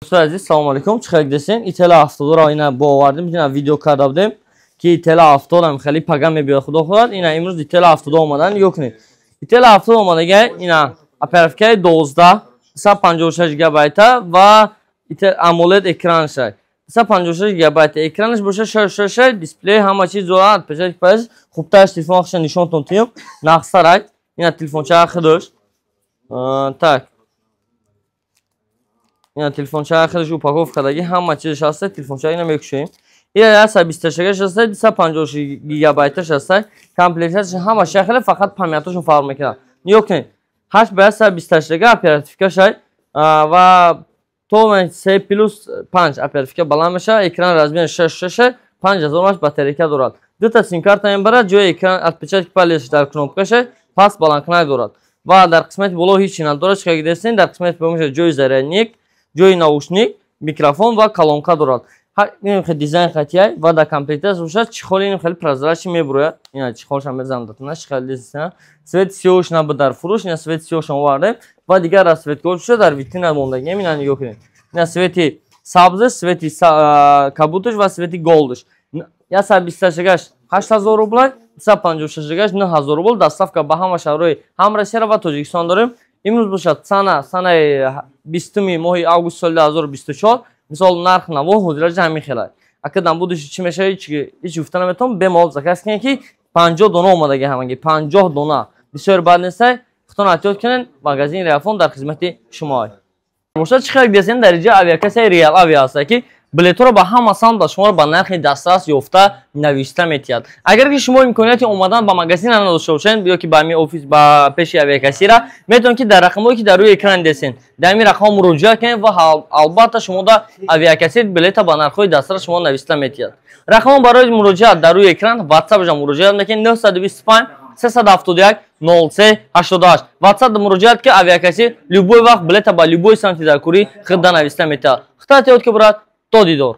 Do'stlar aziz, assalomu alaykum. Chiqib desin. Itala avtodor ayna bu ovardim. Yine video kardavdim ki itala avtodor xeli pagam mebiyor xudo xolad. Yine imroz itala avtodor olmadan yok ne. İtala avtodor olmadan yine operativkay 12 56 GB ve AMOLED ekran şey. 56 GB ekranış boşa şey display hamma چیز zorat peşek peş xubtaş telefon axşam nişon tontuyum. Naqsarak yine telefon çaxıdır. Tak. Yine telefon çaxıdır upakovkadagi hamma چیز hasta telefon çayına mekşeyim. İler asa 28 hasta 56 GB hasta komplektasiya hamma şəklə faqat pamyatlaşın farq məkər. Yox ki. Haş bəsə 28 operativka şey və to C plus 5 operativka balanmışa ekran razmeri 6 5000 batareyka durad. Dita sim kartayım bara jo ekran отпечатки пальцев dar knopka şey pas balanknay durad. Və dar qismət bolo heç nə dora çıxa gidersin. Dar qismət boyunca jo zarelnik, jo naушник, mikrofon və kolonka durad. Har dizayn xatiyay və da komplektasiya uşa чехолин xeli prozrачный mebroya. Yəni чехолшam bezamdatına çıxaldısına. Svet siyошна bidar furuş, nə svet siyошan vardı. Və digər svet qoşuşa dar vitrina monda gəmin yəni yox idi. Nə sveti sabzı, sveti kabutuş və sveti golduş. Ya sa 28 8000 rubl, sa 56 9000 rubl доставка Bahama şəhəri ham Rusiya və Tojikistan dاریم. İmroz boşa sana 20 ماه август سال 2024 مثال نرخ نوا حدود جمعی خیلی. اگه دم بودش چی میشه هیچ گفتن نمیتونم به مال زکاس کنی که 50 دونه اومده که همونگی 50 دونه بسیار بعد نیسته خودتون احتیاط کنین مغازین ریافون در خدمت شما. مشتری چقدر بیاسین درجه آویاکسی ریال آویاسته که بلیط رو با هم آسان با شما با نرخ دسترس یافته نوشته میتید. اگر که شما امکانیت اومدن با مغازین نداشته باشین یا که با می ofis با پیش آویاکسی را میتونن که در رقمی که در روی اکران دستین در می رقم مراجعه کنین و البته شما دا آویاکسی بلیط با نرخ دسترس شما نوشته میتید. رقم برای مراجعه در روی اکران واتساپ جا مراجعه میکنین 925 371 03 88 واتساپ مراجعه که آویاکسی любой وقت بلیط با любой سمتی در کوری خدمت نوشته میتید. خدمت که برات تو دیدار.